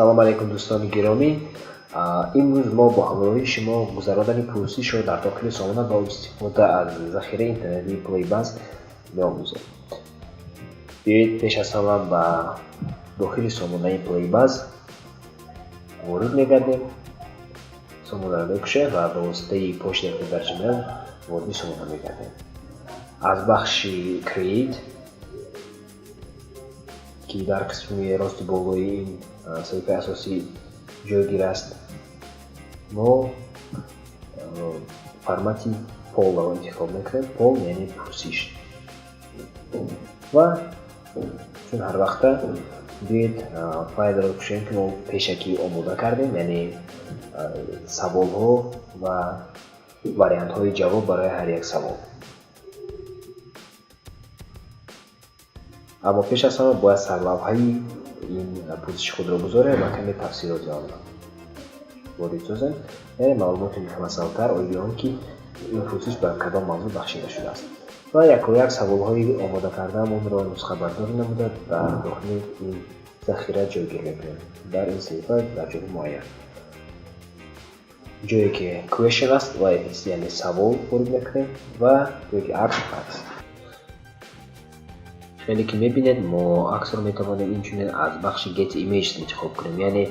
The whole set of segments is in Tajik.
салом алейкум дӯстони гиромӣ. Имрӯз мо бо ҳамроҳии шумо гузарондани пурсишро дар дохили сомона ба истифода аз захираи интернетии Playbuzz меомӯзем. Биёед пеш аз ҳама ба дохили сомонаи Playbuzz ворид мегардем. Сомонаро мекушем ва ба воситаи почтаи худ дар Gmail вориди сомона мегардем. аз бахши Create ки дар қисми рости болои ин саҳифаи асосӣ ҷойгир аст, мо формати полро интихоб мекунем. Пол яъне пурсиш. Ва чун ҳар вақта биёед файлро кушем ки мо пешакӣ омода кардем, яъне саволҳо ва вариантҳои ҷавоб барои ҳар як савол. аммо пеш аз ҳама бояд сарлавҳаи ин пурсиши худро гузорем ва каме тафсилоти онро ворид созем, яъне маълумоти муфассалтар оиди он ки ин пурсиш ба кадом мавзӯъ бахшида шудааст. ва якояк саволҳои омода кардаамонро нусхабардорӣ намуда дар дохили ин захира ҷойгир мекунем дар ин саҳифа дар ҷойи муайян. ҷое ки question аст ва яъне савол ворид мекунем ва ҷое ки акс. Шумо ки мебинед, мо аксро метавонем инчунин аз бахши Get Images интихоб кунем, яъне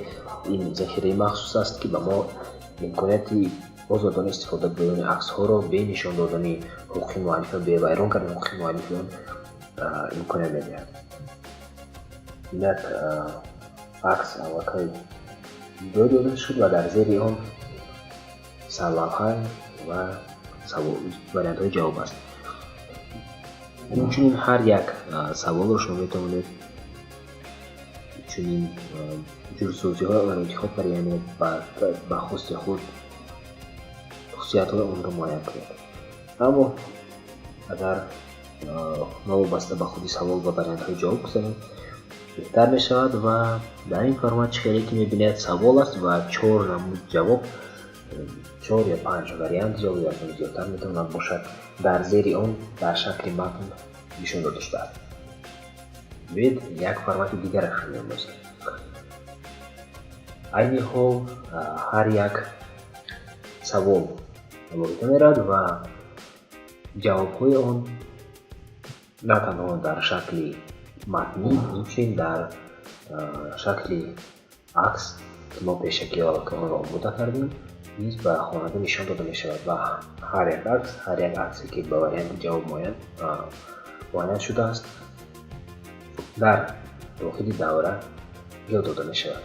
ин захираи махсус аст ки ба мо имконияти озодона истифода бурдани аксҳоро бе нишон додани ҳуқуқи муаллифа, бе вайрон кардани ҳуқуқи муаллифиён имконият медиҳад. Як акс аллакай дода шуд ва дар зери он сарлавҳа ва вариантҳои ҷавоб аст. Инчунин ҳар як саволро шумо метавонед чунин ҷустуҷӯҳоро интихоб кард, яъне ба хости худ хусусиятҳои онро муайян кунед. аммо агар новобаста ба худи савол ва вариантҳои ҷавоб гузарем, беҳтар мешавад. ва дар ин формат хеле ки мебинед савол аст ва 4 намуд ҷавоб, 4 ё 5 вариант ҷавоб аз он зиёдтар метавонад бошад, дар зери он дар шакли матн нишон дода шудааст. биёед як формати дигарашро меомӯзем. айни ҳол ҳар як савол алоҳида меравад ва ҷавобҳои он на танҳо дар шакли матнӣ, инчунин дар шакли акс ки мо пешакӣ онро омода кардем, низ ба хонанда нишон дода мешавад ва ҳар як аксе ки ба варианти ҷавоб муайян шудааст, дар дохили давра ҷо дода мешавад.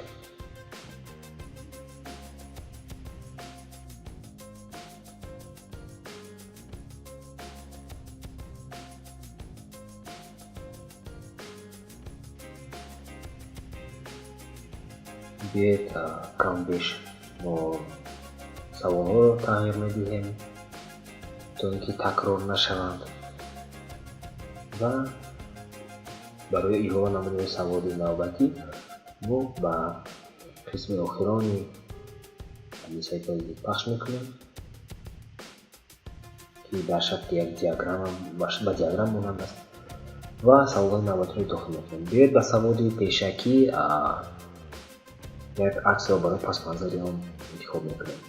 биёед камбеш мо саволҳоро тағйир медиҳем то ин ки такрор нашаванд ва барои илова намудани саволи навбатӣ мо ба қисми охирони саҳифа пахш мекунем ки дар шакли як ба диаграм монанд аст ва саволҳои навбатиро дохил мекунем. биёед ба саволи пешакӣ як аксро барои пасманзари он интихоб мекунем.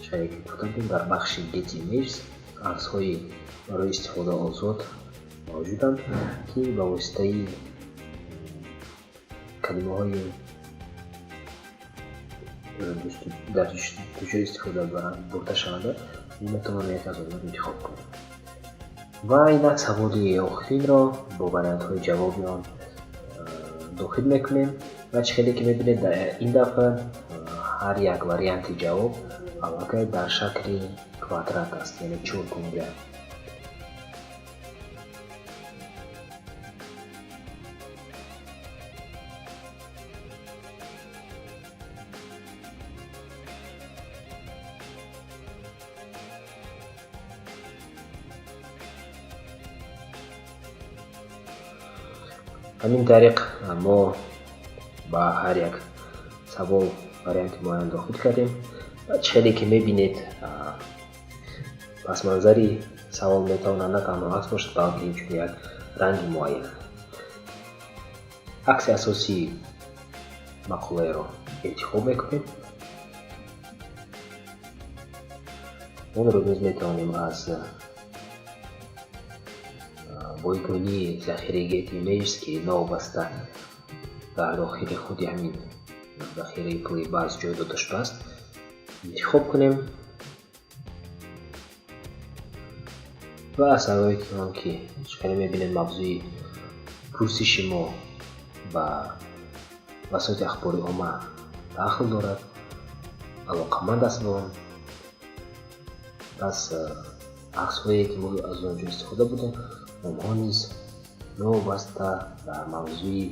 шаре ки гуфтам, дар бахши Get Images аксҳои барои истифода озод мавҷуданд ки ба воситаи калимаҳои дар ҷустуҷӯ истифода бурдашаванда метавонем яке аз онҳоро интихоб кунем. ва инак саволи охиринро бо вариантҳои ҷавоби он дохил мекунем. ва хеле ки мебинед, ин дафъа ҳар як варианти ҷавоб аллакай дар шакли квадрат аст, яъне чӯркунга. ҳамин тариқ мо ба ҳар як савол варианти муайян дохил кардем. хеле ки мебинед, пасманзари савол метавонад на танҳо акс бошад, балки инчун як ранги муайян. акси асосии мақолаеро интихоб мекунем. онро низ метавонем аз бойгунии захираи Getty Images ки новобаста дар дохили худи ҳамин захираи пули баъз ҷой дода шудааст интихоб кунем ва аз савои он ки шикаре мебинем мавзӯи пурсиши мо ба васоити ахбори омма дахл дорад, алоқаманд аст ба он. пас аксҳое ки мо аз онҷо истифода будем онҳо низ новобаста дар мавзӯи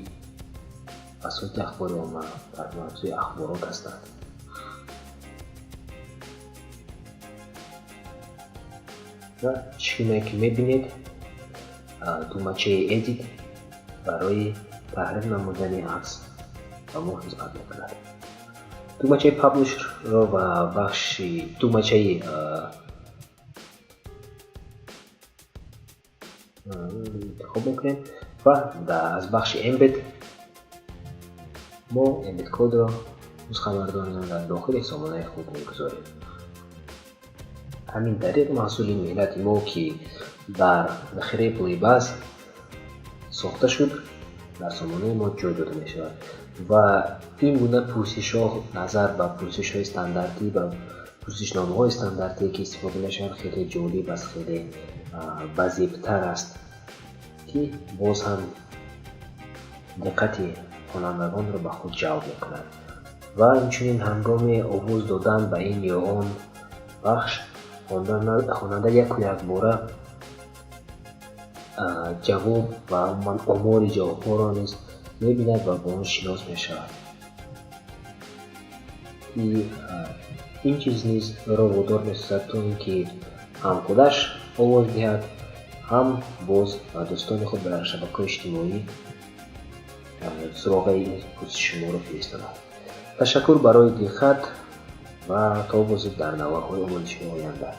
васоити ахбори омма дар мавзӯи ахборот ҳастанд. ва чизе ки мебинед тумачаи edit барои таҳрир намудани акс ба мо хизмат мекунад. тумачаи паблишро ва бахши тумачаи интихоб мекунем ва аз бахши embed мо embed кодро нусхабардорӣ дар дохили ҳисобонаи худ мегузорем. ҳамин тариқ маҳсули меҳнати мо ки дар захираи пули баъз сохта шуд дар сомонаи мо ҷой дода мешавад ва ин гуна пурсишҳо назар ба пурсишҳои стандартӣ ба пурсишномаҳои стандартие ки истифода мешаванд хеле ҷолиб аст, хеле базебтар аст ки боз ҳам диққати хонандагонро ба худ ҷалб мекунад ва инчунин ҳангоми овоз додан ба ин ё он бахш хонанда яку якбора ҷавоб ва умуман омори ҷавобҳоро низ мебинад ва бо он шинос мешавад. ин чиз низ ӯро водор месозад то ин ки ҳам худаш овоз диҳад, ҳам боз дӯстони худ дар шабакаҳои иҷтимоӣ суроғаи ин пурсиши моро фиристонад. ташаккур барои диққат ва то бозид дар навбаҳои омӯзиши оянда.